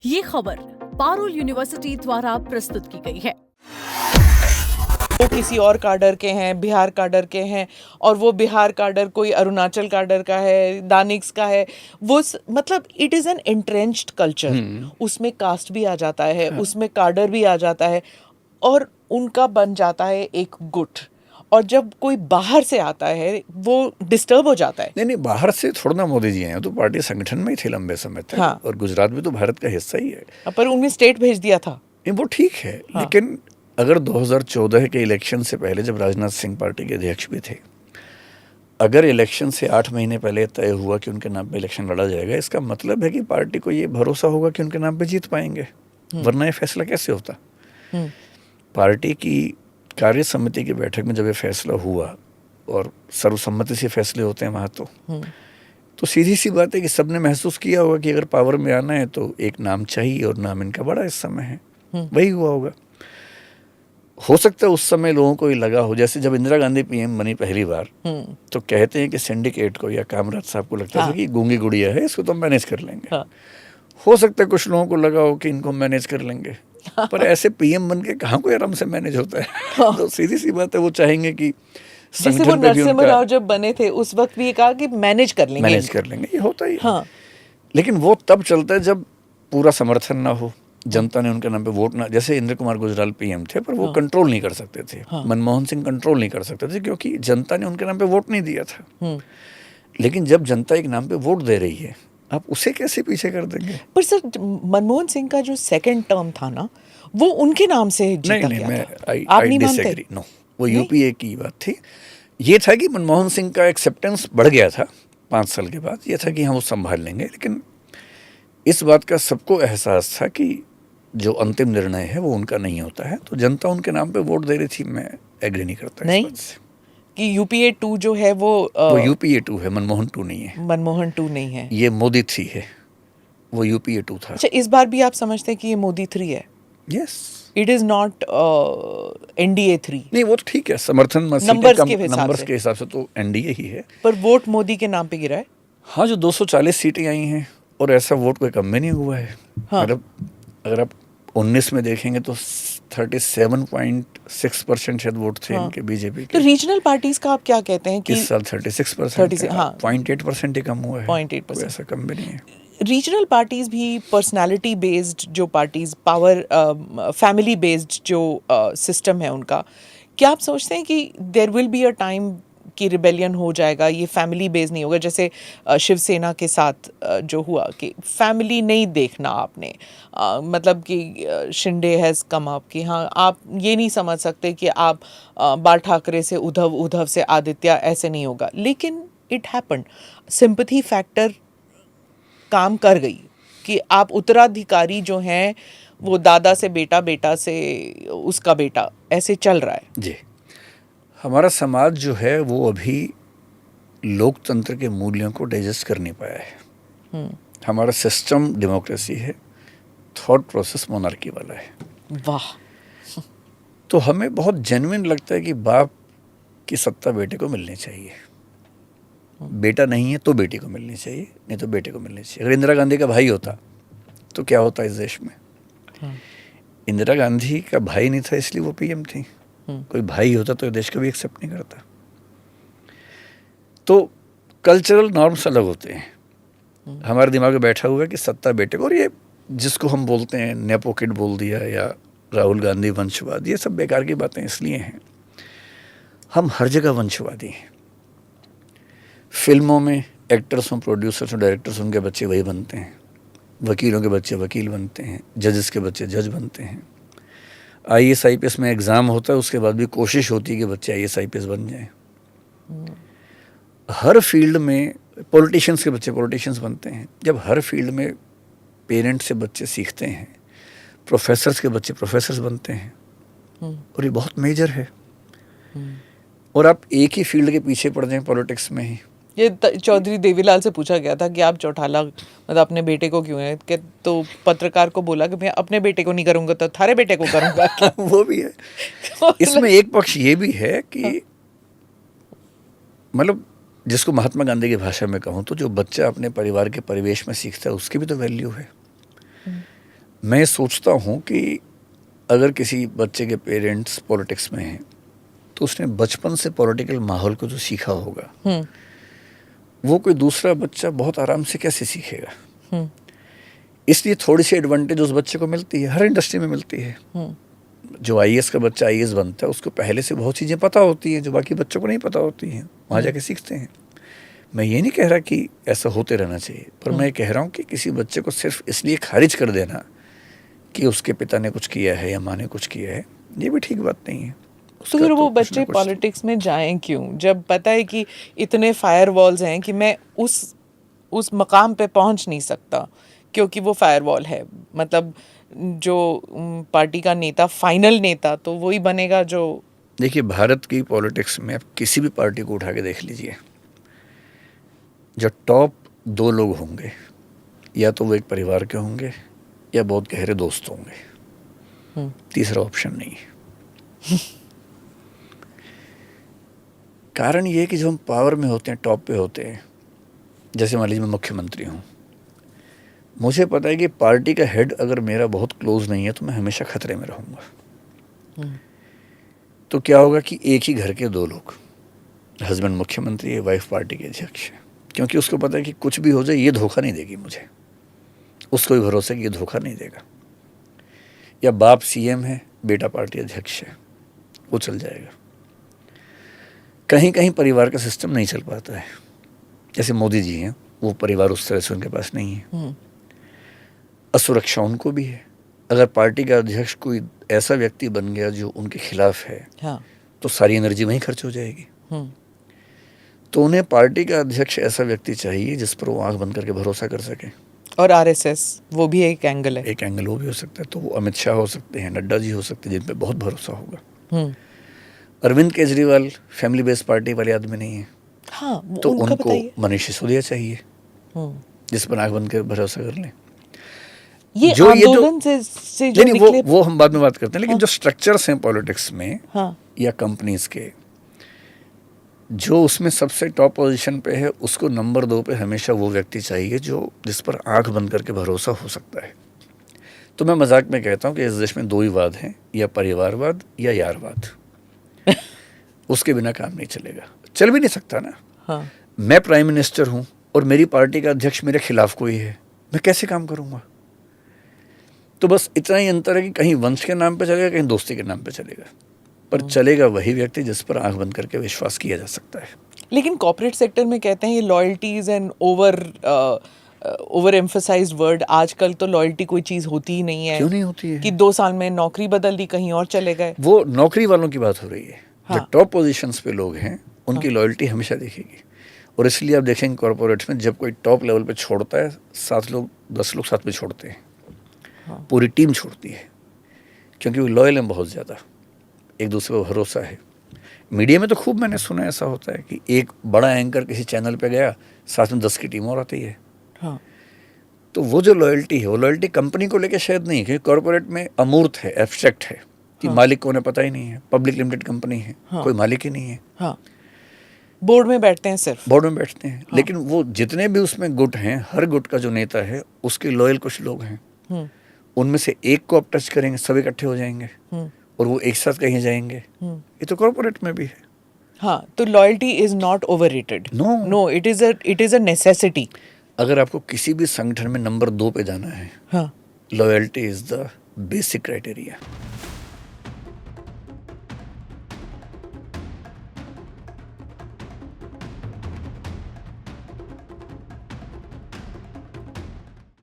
ये खबर पारुल यूनिवर्सिटी द्वारा प्रस्तुत की गई है। वो किसी और काडर के हैं, बिहार काडर के हैं, और वो बिहार काडर कोई अरुणाचल काडर का है, दानिक्स का है। मतलब it is an entrenched culture. उसमें कास्ट भी आ जाता है, उसमें काडर भी आ जाता है, और उनका बन जाता है एक गुट। और जब कोई बाहर से आता है वो डिस्टर्ब हो जाता है। नहीं, बाहर से थोड़ा ना मोदी जी हैं, तो पार्टी संगठन में ही थे लंबे समय तक। हाँ। और गुजरात भी तो भारत का हिस्सा ही है। पर उन्हें स्टेट भेज दिया था। नहीं, वो ठीक है। हाँ। लेकिन अगर 2014 के इलेक्शन से पहले, जब राजनाथ सिंह पार्टी के अध्यक्ष भी थे, अगर इलेक्शन से 8 महीने पहले तय हुआ कि उनके नाम पे इलेक्शन लड़ा जाएगा, इसका मतलब है कि पार्टी को ये भरोसा होगा कि उनके नाम पे जीत पाएंगे, वरना ये फैसला कैसे होता। पार्टी की कार्य समिति की बैठक में जब ये फैसला हुआ, और सर्वसम्मति से फैसले होते हैं वहाँ, तो सीधी सी बात है कि सबने महसूस किया होगा कि अगर पावर में आना है तो एक नाम चाहिए, और नाम इनका बड़ा इस समय है। वही हुआ होगा। हो सकता है उस समय लोगों को ये लगा हो, जैसे जब इंदिरा गांधी पीएम बनी पहली बार, तो कहते हैं कि सिंडिकेट को या कामराज साहब को लगता था कि गूंगी गुड़िया है, इसको तो हम मैनेज कर लेंगे। हो सकता है कुछ लोगों को लगा हो कि इनको मैनेज कर लेंगे, पर ऐसे पीएम बन के कहाँ कोई आराम से मैनेज होता है। तो सीधी सी बात है, वो चाहेंगे कि जैसे वो नरसिम्हा राव जब बने थे उस वक्त भी कहा कि मैनेज कर लेंगे, ये होता ही है। लेकिन वो तब चलता है जब पूरा समर्थन ना हो, जनता ने उनके नाम पे वोट ना, जैसे इंद्र कुमार गुजराल पीएम थे, पर वो कंट्रोल नहीं कर सकते थे। मनमोहन सिंह कंट्रोल नहीं कर सकते थे, क्योंकि जनता ने उनके नाम पे वोट नहीं दिया था। लेकिन जब जनता एक नाम पे वोट दे रही है, आप उसे कैसे पीछे कर देंगे। पर सर, मनमोहन सिंह का जो सेकंड टर्म था ना, वो उनके नाम से जीता गया था। आप नहीं मानते? नो, वो यूपीए की बात थी। ये था कि मनमोहन सिंह का एक्सेप्टेंस बढ़ गया था 5 साल के बाद। ये था कि हम वो संभाल लेंगे, लेकिन इस बात का सबको एहसास था कि जो अंतिम निर्णय है वो उनका नहीं होता है। तो जनता उनके नाम पे वोट दे रही थी। मैं एग्री नहीं करता नहीं? इस बात से कि यूपीए 2 जो है वो यूपीए 2 है, मनमोहन 2 नहीं है। मनमोहन 2 नहीं है, ये मोदी 3 है, वो यूपीए 2 था। अच्छा, इस बार भी आप समझते हैं कि ये मोदी 3 है? Yes, it is not NDA 3। नहीं, वो तो ठीक है, समर्थन नंबर्स के हिसाब से तो एनडीए ही है। पर वोट मोदी के नाम पे गिरा है। हाँ, जो 240 सीटें आई हैं, और ऐसा वोट कोई कम में नहीं हुआ है। मतलब अगर आप 19 में देखेंगे तो 37.6% शायद वोट थे इनके, बीजेपी के। तो रीजनल पार्टीज का आप क्या कहते हैं कि इस साल 36%, 0.8% ही कम हुआ है। 0.8%, ऐसा कम भी नहीं है। रीजनल पार्टीज भी पर्सनालिटी बेस्ड जो पार्टीज, पावर फैमिली बेस्ड जो सिस्टम है उनका, क्या आप सोचते हैं कि there will be a time कि रिबेलियन हो जाएगा, ये फैमिली बेस्ड नहीं होगा? जैसे शिवसेना के साथ जो हुआ कि फैमिली नहीं देखना आपने, मतलब कि शिंदे हैज़ कम अप कि हाँ, आप ये नहीं समझ सकते कि आप बाल ठाकरे से उद्धव, उद्धव से आदित्य, ऐसे नहीं होगा। लेकिन इट हैपेंड, सिंपैथी फैक्टर काम कर गई कि आप उत्तराधिकारी जो हैं वो दादा से बेटा, बेटा से उसका बेटा, ऐसे चल रहा है जी। हमारा समाज जो है वो अभी लोकतंत्र के मूल्यों को डाइजेस्ट कर नहीं पाया है। हमारा सिस्टम डेमोक्रेसी है, थॉट प्रोसेस मोनार्की वाला है। वाह। तो हमें बहुत जेन्युइन लगता है कि बाप की सत्ता बेटे को मिलनी चाहिए। बेटा नहीं है तो बेटी को मिलनी चाहिए, नहीं तो बेटे को मिलनी चाहिए। अगर इंदिरा गांधी का भाई होता तो क्या होता इस देश में? इंदिरा गांधी का भाई नहीं था इसलिए वो पीएम थी। कोई भाई होता तो देश कभी एक्सेप्ट नहीं करता। तो कल्चरल नॉर्म्स अलग होते हैं। हमारे दिमाग में बैठा हुआ है कि सत्ता बेटे को, और ये जिसको हम बोलते हैं नेपो किड बोल दिया, या राहुल गांधी वंशवाद, ये सब बेकार की बातें इसलिए हैं। हम हर जगह वंशवादी हैं। फिल्मों में एक्टर्स और प्रोड्यूसर्स और डायरेक्टर्स, उनके बच्चे वही बनते हैं। वकीलों के बच्चे वकील बनते हैं, जजेस के बच्चे जज बनते हैं। IAS IPS में एग्ज़ाम होता है, उसके बाद भी कोशिश होती है कि बच्चे IAS IPS बन जाएं। हर फील्ड में पॉलिटिशियंस के बच्चे पॉलिटिशियंस बनते हैं। जब हर फील्ड में पेरेंट्स से बच्चे सीखते हैं, प्रोफेसर्स के बच्चे प्रोफेसर्स बनते हैं, और ये बहुत मेजर है। और आप एक ही फील्ड के पीछे पड़ जाएं पॉलिटिक्स में ही। ये चौधरी देवीलाल से पूछा गया था कि आप चौटाला मतलब अपने बेटे को क्यों है, कि तो पत्रकार को बोला कि मैं अपने बेटे को नहीं करूंगा तो थारे बेटे को करूंगा। वो भी है। इसमें एक पक्ष ये भी है कि मतलब जिसको महात्मा गांधी की भाषा में कहूँ तो जो बच्चा अपने परिवार के परिवेश में सीखता है उसकी भी तो वैल्यू है। मैं सोचता हूँ कि अगर किसी बच्चे के पेरेंट्स पॉलिटिक्स में हैं तो उसने बचपन से पॉलिटिकल माहौल को जो सीखा होगा वो कोई दूसरा बच्चा बहुत आराम से कैसे सीखेगा। इसलिए थोड़ी सी एडवांटेज उस बच्चे को मिलती है, हर इंडस्ट्री में मिलती है। जो आईएएस का बच्चा आईएएस बनता है उसको पहले से बहुत चीज़ें पता होती हैं जो बाकी बच्चों को नहीं पता होती हैं, वहाँ जाके सीखते हैं। मैं ये नहीं कह रहा कि ऐसा होते रहना चाहिए, पर मैं कह रहा हूँ कि किसी बच्चे को सिर्फ इसलिए खारिज कर देना कि उसके पिता ने कुछ किया है या माँ ने कुछ किया है, ये भी ठीक बात नहीं है। तो फिर वो बच्चे पॉलिटिक्स में जाएं क्यों, जब पता है कि इतने फायर वॉल्स हैं कि मैं उस मकाम पे पहुंच नहीं सकता क्योंकि वो फायर वॉल है। मतलब जो पार्टी का नेता, फाइनल नेता तो वही बनेगा जो। देखिए, भारत की पॉलिटिक्स में आप किसी भी पार्टी को उठा के देख लीजिए, जो टॉप 2 लोग होंगे या तो वो एक परिवार के होंगे या बहुत गहरे दोस्त होंगे, तीसरा ऑप्शन नहीं है। कारण ये है कि जब हम पावर में होते हैं, टॉप पे होते हैं, जैसे मान लीजिए मैं मुख्यमंत्री हूँ, मुझे पता है कि पार्टी का हेड अगर मेरा बहुत क्लोज नहीं है तो मैं हमेशा खतरे में रहूँगा। तो क्या होगा कि एक ही घर के 2 लोग, हस्बैंड मुख्यमंत्री है, वाइफ पार्टी के अध्यक्ष है, क्योंकि उसको पता है कि कुछ भी हो जाए ये धोखा नहीं देगी मुझे, उसको भी भरोसा है कि ये धोखा नहीं देगा। या बाप सीएम है, बेटा पार्टी अध्यक्ष है, वो चल जाएगा। कहीं कहीं परिवार का सिस्टम नहीं चल पाता है, जैसे मोदी जी हैं, वो परिवार उस तरह से उनके पास नहीं है। असुरक्षा उनको भी है। अगर पार्टी का अध्यक्ष कोई ऐसा व्यक्ति बन गया जो उनके खिलाफ है, हाँ, तो सारी एनर्जी वहीं खर्च हो जाएगी। तो उन्हें पार्टी का अध्यक्ष ऐसा व्यक्ति चाहिए जिस पर वो आंख बंद करके भरोसा कर सके। और आरएसएस वो भी एक एंगल है, एक एंगल वो भी हो सकता है। तो वो अमित शाह हो सकते हैं, नड्डा जी हो सकते हैं, जिन पे बहुत भरोसा होगा। Arvind Kejriwal family based party वाले आदमी नहीं है, हाँ, तो उनको मनीष सिसोदिया चाहिए जिस पर आंख बंद कर भरोसा कर लें। ये जो आंदोलन से जो निकले, वो हम बाद में बात करते हैं, लेकिन जो स्ट्रक्चर्स हैं पॉलिटिक्स में, हाँ, या कंपनीज के, जो उसमें सबसे टॉप पोजीशन पे है उसको नंबर 2 पे हमेशा वो व्यक्ति चाहिए जो जिस पर आंख बंद करके भरोसा हो सकता है। तो मैं मजाक में कहता हूँ कि इस देश में 2 ही वाद हैं, या परिवारवाद या यारवाद। उसके बिना काम नहीं चलेगा, चल भी नहीं सकता ना। हाँ। मैं प्राइम मिनिस्टर हूँ और मेरी पार्टी का अध्यक्ष मेरे खिलाफ कोई है, मैं कैसे काम करूँगा? तो बस इतना ही अंतर है कि कहीं वंश के नाम पे चलेगा, कहीं दोस्ती के नाम पे चलेगा, पर चलेगा वही व्यक्ति जिस पर आंख बंद करके विश्वास किया जा सकता है। लेकिन कॉर्पोरेट सेक्टर में कहते हैं ये loyalties and over emphasised word. आजकल तो लॉयल्टी कोई चीज होती ही नहीं है। क्यों नहीं होती है? कि 2 साल में नौकरी बदल दी, कहीं और चले गए। वो नौकरी वालों की बात हो रही है। हाँ। जो टॉप पोजीशंस पे लोग हैं उनकी हाँ। लॉयल्टी हमेशा दिखेगी। और इसलिए आप देखेंगे कॉर्पोरेट्स में जब कोई टॉप लेवल पे छोड़ता है, 7 लोग 10 लोग साथ में छोड़ते हैं। हाँ। पूरी टीम छोड़ती है, क्योंकि वो लॉयल हैं बहुत ज़्यादा, एक दूसरे पर भरोसा है। मीडिया में तो खूब मैंने सुना ऐसा होता है कि एक बड़ा एंकर किसी चैनल पे गया, साथ में 10 की टीम और आती है। हाँ। तो वो जो लॉयल्टी है, वो लॉयल्टी कंपनी को लेके शायद नहीं, क्योंकि कॉर्पोरेट में अमूर्त है, एब्स्ट्रैक्ट है कि हाँ। मालिक को उन्हें पता ही नहीं है, पब्लिक लिमिटेड कंपनी है। हाँ। कोई मालिक ही नहीं है। हाँ। बोर्ड में बैठते हैं, सिर्फ बोर्ड में बैठते हैं। हाँ। लेकिन वो जितने भी उसमें गुट हैं, हर गुट का जो नेता है उसके लॉयल कुछ लोग हैं, उनमें से एक को आप टच करेंगे सब इकट्ठे हो जाएंगे और वो एक साथ कहीं जाएंगे। ये तो कॉर्पोरेट में भी है। हाँ, तो loyalty is not overrated. No, it is a necessity. अगर आपको किसी भी संगठन में नंबर 2 पे जाना है, हाँ, loyalty is the basic criteria.